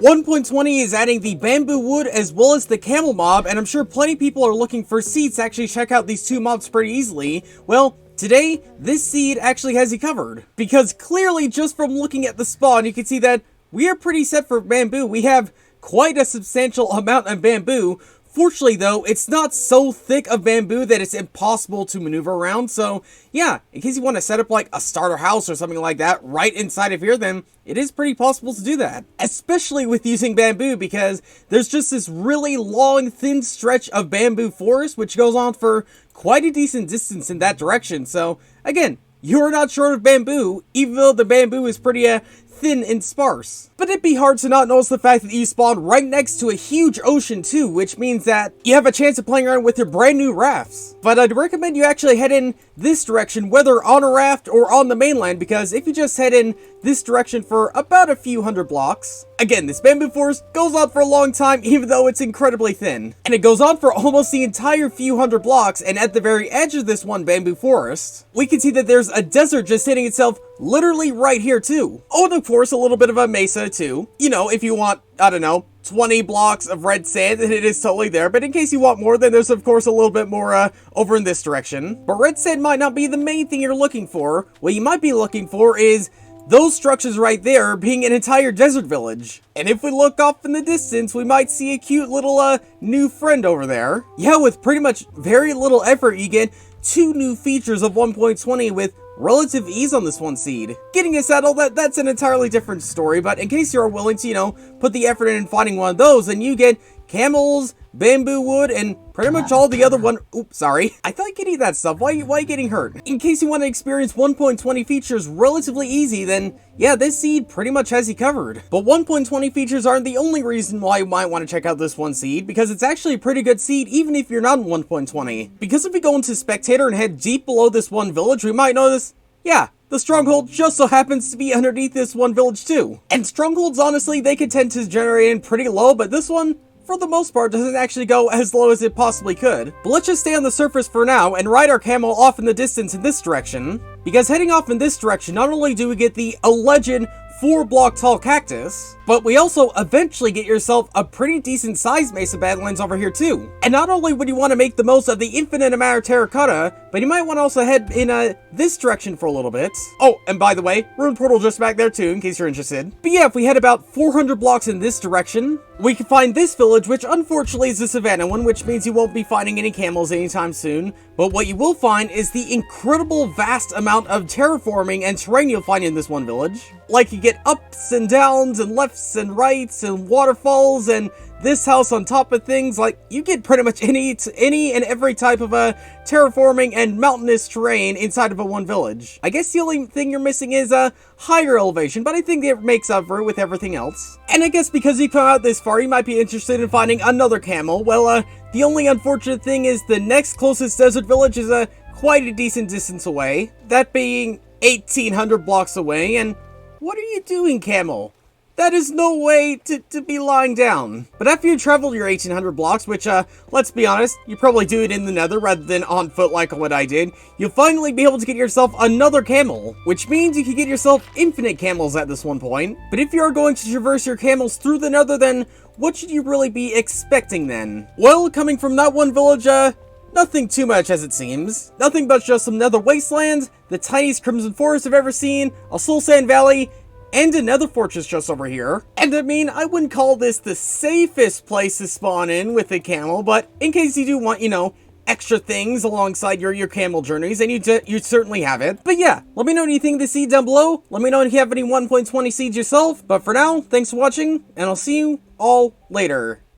1.20 is adding the bamboo wood as well as the camel mob, and I'm sure plenty of people are looking for seeds to actually check out these two mobs pretty easily. Well, today, this seed actually has you covered. Because clearly, just from looking at the spawn, you can see that we are pretty set for bamboo. We have quite a substantial amount of bamboo. Fortunately, though, it's not so thick of bamboo that it's impossible to maneuver around. So, yeah, in case you want to set up like a starter house or something like that right inside of here, then it is pretty possible to do that. Especially with using bamboo, because there's just this really long, thin stretch of bamboo forest, which goes on for quite a decent distance in that direction. So, again, you're not short of bamboo, even though the bamboo is pretty thin and sparse. But it'd be hard to not notice the fact that you spawn right next to a huge ocean too, which means that you have a chance of playing around with your brand new rafts. But I'd recommend you actually head in this direction, whether on a raft or on the mainland, because if you just head in this direction for about a few hundred blocks, again, this bamboo forest goes on for a long time, even though it's incredibly thin. And it goes on for almost the entire few hundred blocks, and at the very edge of this one bamboo forest, we can see that there's a desert just hitting itself literally right here too. Oh, and of course, a little bit of a mesa too. You know, if you want, I don't know, 20 blocks of red sand, and it is totally there. But in case you want more, then there's of course a little bit more over in this direction. But red sand might not be the main thing you're looking for. What you might be looking for is those structures right there being an entire desert village. And if we look off in the distance, we might see a cute little new friend over there. Yeah, with pretty much very little effort, you get 2 new features of 1.20 with relative ease on this one seed. Getting a saddle, that's an entirely different story, but in case you're willing to, you know, put the effort in finding one of those, then you get camels, bamboo wood, and pretty much all the other one. Oops, sorry. I thought you could eat that stuff. Why are you getting hurt? In case you want to experience 1.20 features relatively easy, then yeah, this seed pretty much has you covered. But 1.20 features aren't the only reason why you might want to check out this one seed, because it's actually a pretty good seed even if you're not in 1.20. Because if we go into Spectator and head deep below this one village, we might notice, yeah, the stronghold just so happens to be underneath this one village too. And strongholds, honestly, they can tend to generate in pretty low, but this one, for the most part, doesn't actually go as low as it possibly could. But let's just stay on the surface for now and ride our camel off in the distance in this direction. Because heading off in this direction, not only do we get the alleged 4-block tall cactus, but we also eventually get yourself a pretty decent sized Mesa Badlands over here too. And not only would you want to make the most of the infinite amount of terracotta, but you might want to also head in this direction for a little bit. Oh, and by the way, Rune Portal just back there too, in case you're interested. But yeah, if we head about 400 blocks in this direction, we can find this village, which unfortunately is the savannah one, which means you won't be finding any camels anytime soon. But what you will find is the incredible vast amount of terraforming and terrain you'll find in this one village. Like, you get ups and downs and lefts and rights and waterfalls and this house on top of things. Like, you get pretty much any and every type of terraforming and mountainous terrain inside of a one village. I guess the only thing you're missing is a higher elevation, but I think it makes up for it with everything else. And I guess because you come out this far, you might be interested in finding another camel. Well, the only unfortunate thing is the next closest desert village is quite a decent distance away, that being 1,800 blocks away. And what are you doing, camel? That is no way to be lying down. But after you travel your 1,800 blocks, which, let's be honest, you probably do it in the nether rather than on foot like what I did, you'll finally be able to get yourself another camel, which means you can get yourself infinite camels at this one point. But if you are going to traverse your camels through the nether, then what should you really be expecting then? Well, coming from that one village, nothing too much as it seems. Nothing but just some nether wasteland, the tiniest crimson forest I've ever seen, a soul sand valley, and another fortress just over here. And I mean, I wouldn't call this the safest place to spawn in with a camel, but in case you do want, you know, extra things alongside your camel journeys, and you certainly have it. But yeah, let me know what you think of the seed down below. Let me know if you have any 1.20 seeds yourself. But for now, thanks for watching, and I'll see you all later.